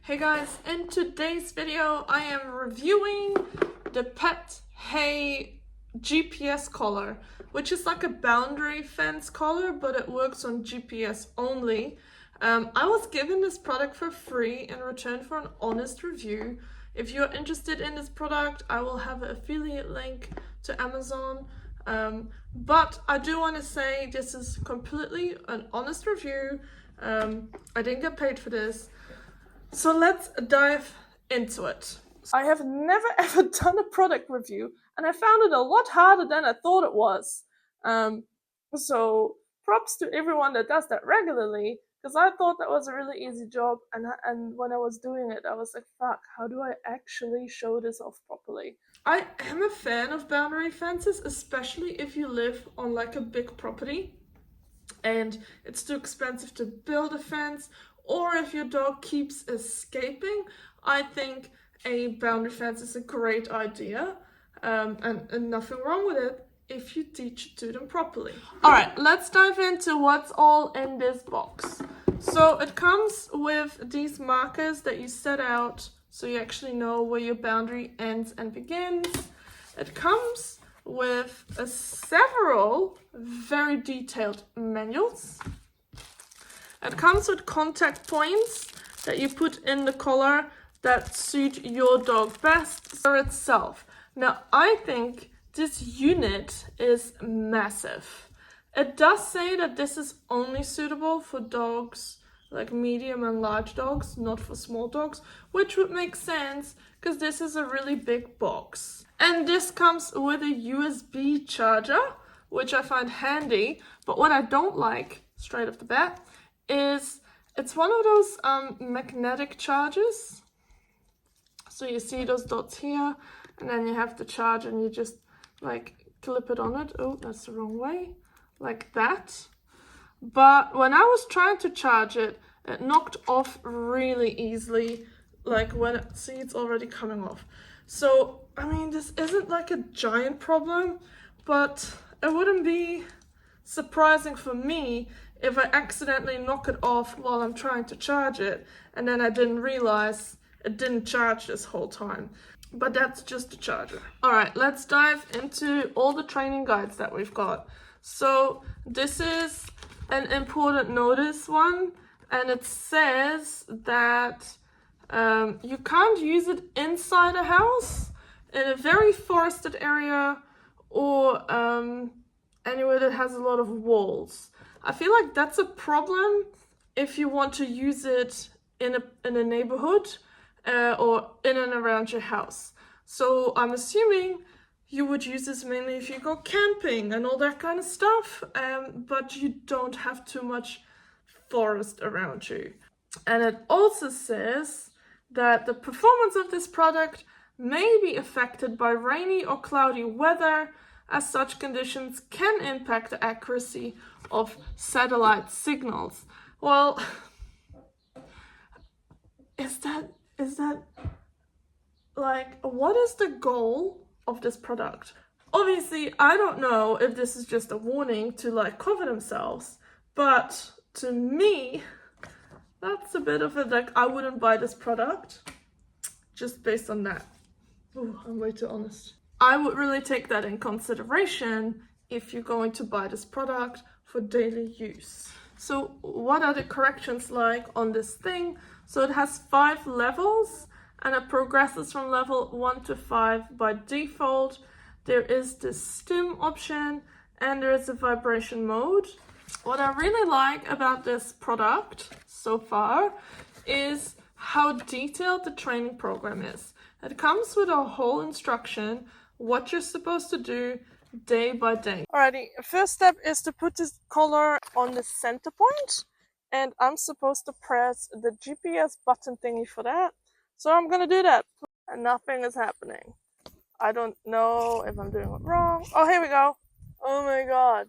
Hey guys, in today's video I am reviewing the Pet Hey GPS collar, which is like a boundary fence collar, but it works on GPS only. I was given this product for free in return for an honest review. If you're interested in this product, I will have an affiliate link to Amazon. But I do want to say this is completely an honest review. I didn't get paid for this. So let's dive into it. I have never ever done a product review, and I found it a lot harder than I thought it was. So props to everyone that does that regularly, because I thought that was a really easy job, and when I was doing it, I was like, fuck, how do I actually show this off properly? I am a fan of boundary fences, especially if you live on like a big property and it's too expensive to build a fence, or if your dog keeps escaping. I think a boundary fence is a great idea, and nothing wrong with it if you teach it to them properly. Alright, let's dive into what's all in this box. So it comes with these markers that you set out so you actually know where your boundary ends and begins. It comes with several very detailed manuals. It comes with contact points that you put in the collar that suit your dog best for itself. Now, I think this unit is massive. It does say that this is only suitable for dogs like medium and large dogs, not for small dogs, which would make sense because this is a really big box. And this comes with a USB charger, which I find handy, but what I don't like, straight off the bat, is it's one of those magnetic chargers. So you see those dots here, and then you have the charger and you just like clip it on it. Oh, that's the wrong way, like that. But when I was trying to charge it, it knocked off really easily. Like when see, it's already coming off. So, I mean, this isn't like a giant problem, but it wouldn't be surprising for me if I accidentally knock it off while I'm trying to charge it, and then I didn't realize it didn't charge this whole time. But that's just the charger. All right, let's dive into all the training guides that we've got. So this is an important notice one, and it says that you can't use it inside a house, in a very forested area, or anywhere that has a lot of walls. I feel like that's a problem if you want to use it in a neighborhood or in and around your house. So I'm assuming you would use this mainly if you go camping and all that kind of stuff, but you don't have too much forest around you. And it also says that the performance of this product may be affected by rainy or cloudy weather, as such conditions can impact the accuracy of satellite signals. Well, is that like, what is the goal of this product? Obviously, I don't know if this is just a warning to like cover themselves, but to me, that's a bit of a like, I wouldn't buy this product just based on that. Oh, I'm way too honest. I would really take that in consideration if you're going to buy this product for daily use. So what are the corrections like on this thing? So it has 5 levels, and it progresses from level 1 to 5 by default. There is the stim option, and there is a vibration mode. What I really like about this product so far is how detailed the training program is. It comes with a whole instruction, what you're supposed to do day by day. Alrighty, first step is to put this collar on the center point, and I'm supposed to press the GPS button thingy for that. So I'm gonna do that, and nothing is happening. I don't know if I'm doing it wrong. Oh, here we go. Oh my god.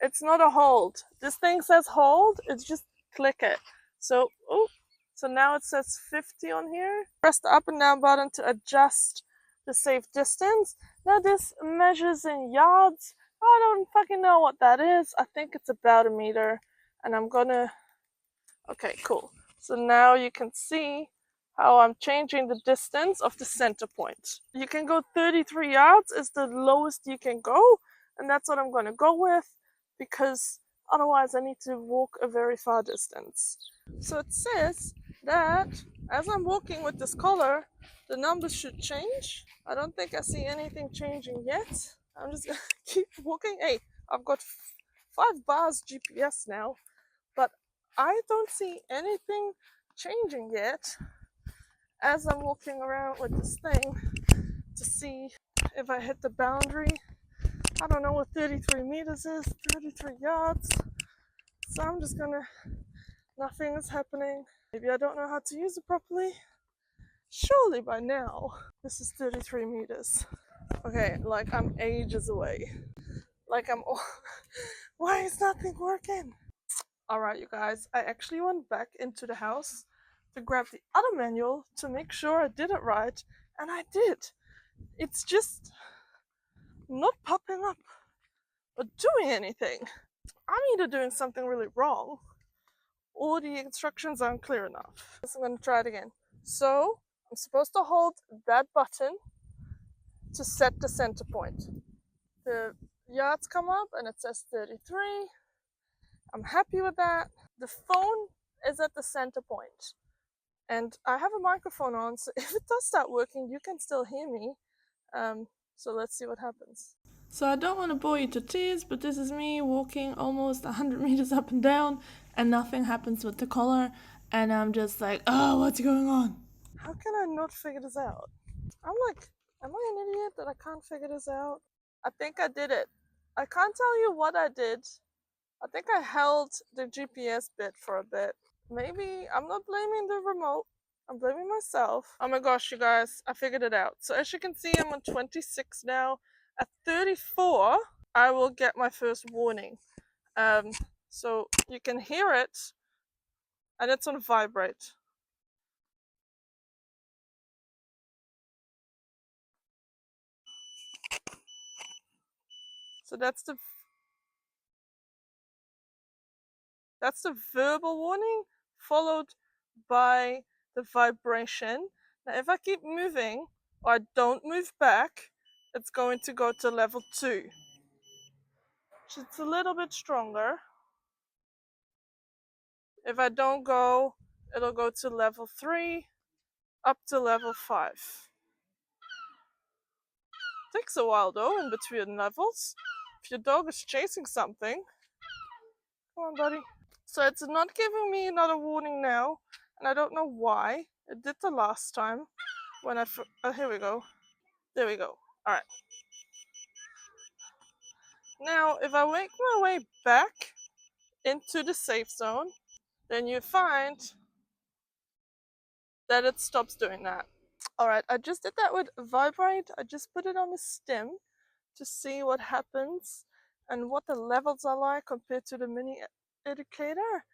It's not a hold. This thing says hold, it's just click it. So, oh, so now it says 50 on here. Press the up and down button to adjust the safe distance. Now this measures in yards. I don't fucking know what that is. I think it's about a meter. And I'm gonna, okay, cool. So now you can see how I'm changing the distance of the center point. You can go 33 yards is the lowest you can go, and that's what I'm going to go with, because otherwise I need to walk a very far distance. So it says that as I'm walking with this collar, the numbers should change. I don't think I see anything changing yet. I'm just gonna keep walking. Hey, I've got 5 bars GPS now, but I don't see anything changing yet as I'm walking around with this thing to see if I hit the boundary. I don't know what 33 meters is, 33 yards. So I'm just gonna, nothing is happening. Maybe I don't know how to use it properly. Surely by now, this is 33 meters. Okay, like I'm ages away. Like I'm all... Why is nothing working? Alright, you guys, I actually went back into the house to grab the other manual to make sure I did it right, and I did. It's just not popping up or doing anything. I'm either doing something really wrong or the instructions aren't clear enough. So I'm going to try it again. So I'm supposed to hold that button to set the center point. The yards come up and it says 33. I'm happy with that. The phone is at the center point. And I have a microphone on, so if it does start working, you can still hear me. So let's see what happens. So I don't want to bore you to tears, but this is me walking almost 100 meters up and down, and nothing happens with the collar, and I'm just like, oh, what's going on? How can I not figure this out? I'm like, am I an idiot that I can't figure this out? I think I did it. I can't tell you what I did. I think I held the GPS bit for a bit. Maybe I'm not blaming the remote. I'm blaming myself. Oh my gosh, you guys, I figured it out. So as you can see, I'm on 26 now. At 34, I will get my first warning. So you can hear it, and it's on vibrate. So that's the verbal warning, followed by the vibration. Now if I keep moving or I don't move back, it's going to go to level 2. It's a little bit stronger. If I don't go, it'll go to level 3 up to level 5. Takes a while though in between levels. If your dog is chasing something, come on buddy. So it's not giving me another warning now, and I don't know why. It did the last time when oh, here we go. There we go. All right. Now, if I make my way back into the safe zone, then you find that it stops doing that. All right, I just did that with vibrate. I just put it on the stim to see what happens and what the levels are like compared to the mini indicator.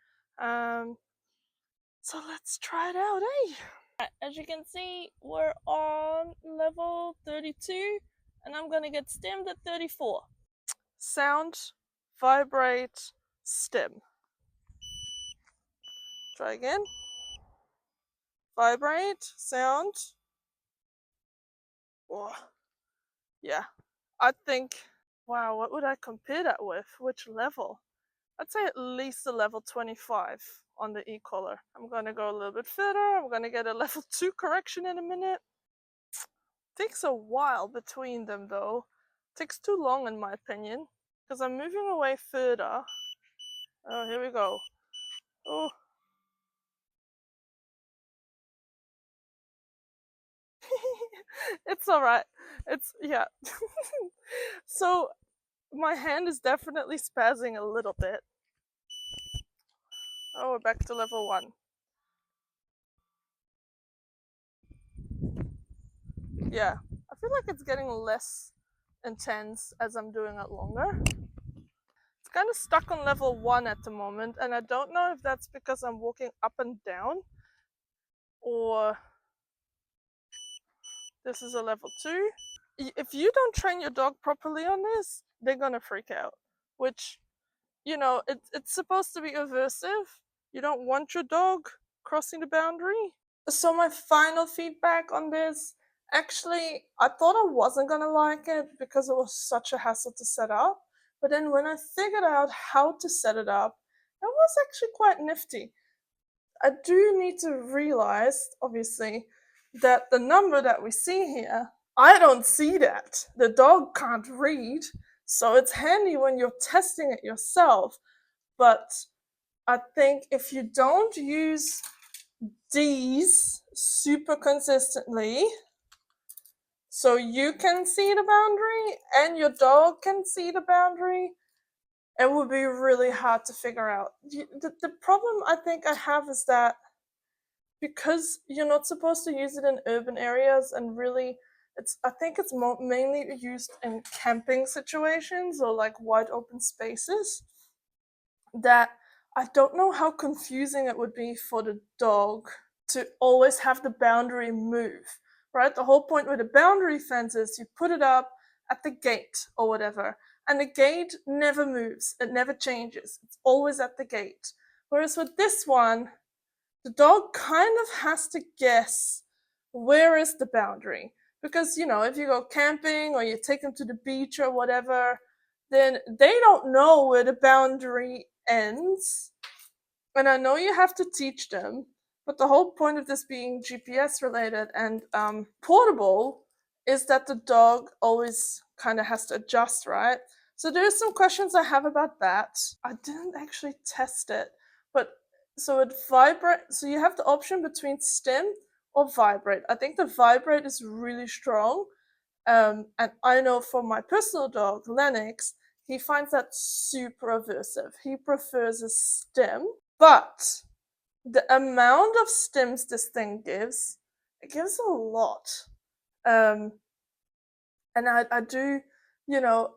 So let's try it out, eh? As you can see, we're on level 32, and I'm gonna get stimmed at 34. Sound, vibrate, stim. Try again. Vibrate, sound. Oh, yeah, I think, wow, what would I compare that with? Which level? I'd say at least a level 25 on the e-collar. I'm gonna go a little bit further. I'm gonna get a level 2 correction in a minute. Takes a while between them though. Takes too long in my opinion, because I'm moving away further. Oh, here we go. Oh. It's alright. It's, yeah. So my hand is definitely spazzing a little bit. Oh, we're back to level 1. Yeah, I feel like it's getting less intense as I'm doing it longer. It's kind of stuck on level 1 at the moment, and I don't know if that's because I'm walking up and down, or this is a level 2. If you don't train your dog properly on this, they're gonna freak out, which, you know, it's supposed to be aversive. You don't want your dog crossing the boundary, So my final feedback on this, actually, I thought I wasn't gonna like it because it was such a hassle to set up. But then when I figured out how to set it up, it was actually quite nifty. I do need to realize, obviously, that the number that we see here, I don't see that. The dog can't read, so it's handy when you're testing it yourself. But I think if you don't use these super consistently, so you can see the boundary and your dog can see the boundary, it would be really hard to figure out. The problem I think I have is that because you're not supposed to use it in urban areas, and really I think it's mainly used in camping situations or like wide open spaces, that I don't know how confusing it would be for the dog to always have the boundary move, right? The whole point with a boundary fence is you put it up at the gate or whatever, and the gate never moves, it never changes, it's always at the gate. Whereas with this one, the dog kind of has to guess where is the boundary. Because, if you go camping or you take them to the beach or whatever, then they don't know where the boundary ends. And I know you have to teach them, but the whole point of this being GPS related and portable is that the dog always kind of has to adjust, right? So there's some questions I have about that. I didn't actually test it, but so it vibrate. So you have the option between stim or vibrate. I think the vibrate is really strong. And I know for my personal dog, Lennox, he finds that super aversive. He prefers a stim, but the amount of stims this thing gives, it gives a lot. And I do, you know,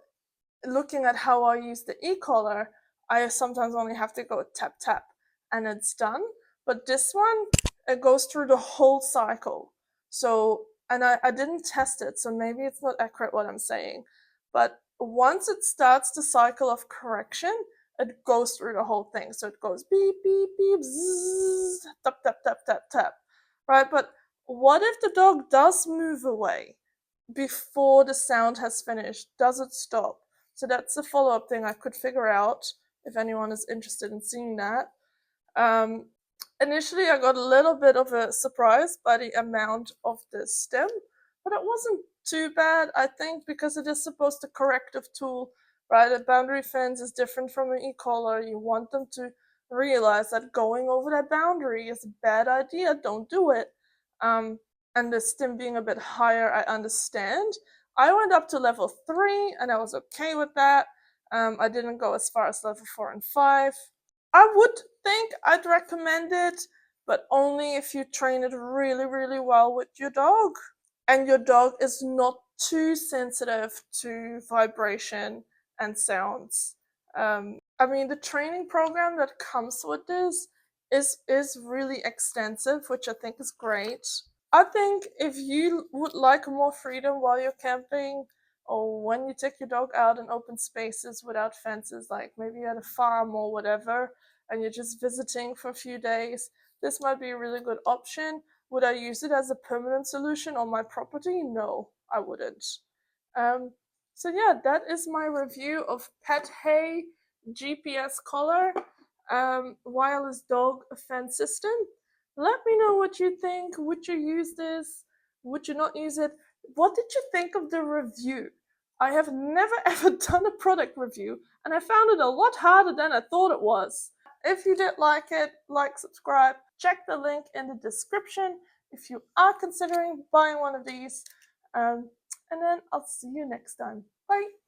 looking at how I use the e-collar, I sometimes only have to go tap tap and it's done. But this one, it goes through the whole cycle. So, and I didn't test it, so maybe it's not accurate what I'm saying. But once it starts the cycle of correction, it goes through the whole thing. So it goes beep, beep, beep, zzz, tap, tap, tap, tap, tap. Right? But what if the dog does move away before the sound has finished? Does it stop? So that's a follow-up thing I could figure out if anyone is interested in seeing that. Um, Initially, I got a little bit of a surprise by the amount of the stem, but it wasn't too bad, I think, because it is supposed to corrective tool, right? A boundary fence is different from an e-collar. You want them to realize that going over that boundary is a bad idea. Don't do it. And the stim being a bit higher, I understand. I went up to level 3 and I was okay with that. I didn't go as far as level 4 and 5. I would think I'd recommend it, but only if you train it really, really well with your dog and your dog is not too sensitive to vibration and sounds. I mean, the training program that comes with this is really extensive, which I think is great. I think if you would like more freedom while you're camping, or when you take your dog out in open spaces without fences, like maybe at a farm or whatever, and you're just visiting for a few days, this might be a really good option. Would I use it as a permanent solution on my property? No, I wouldn't. Um, so yeah, that is my review of Pet Hey GPS collar, wireless dog fence system. Let me know what you think. Would you use this? Would you not use it? What did you think of the review? I have never ever done a product review, and I found it a lot harder than I thought it was. If you did like it, like, subscribe, check the link in the description if you are considering buying one of these. And then I'll see you next time. Bye.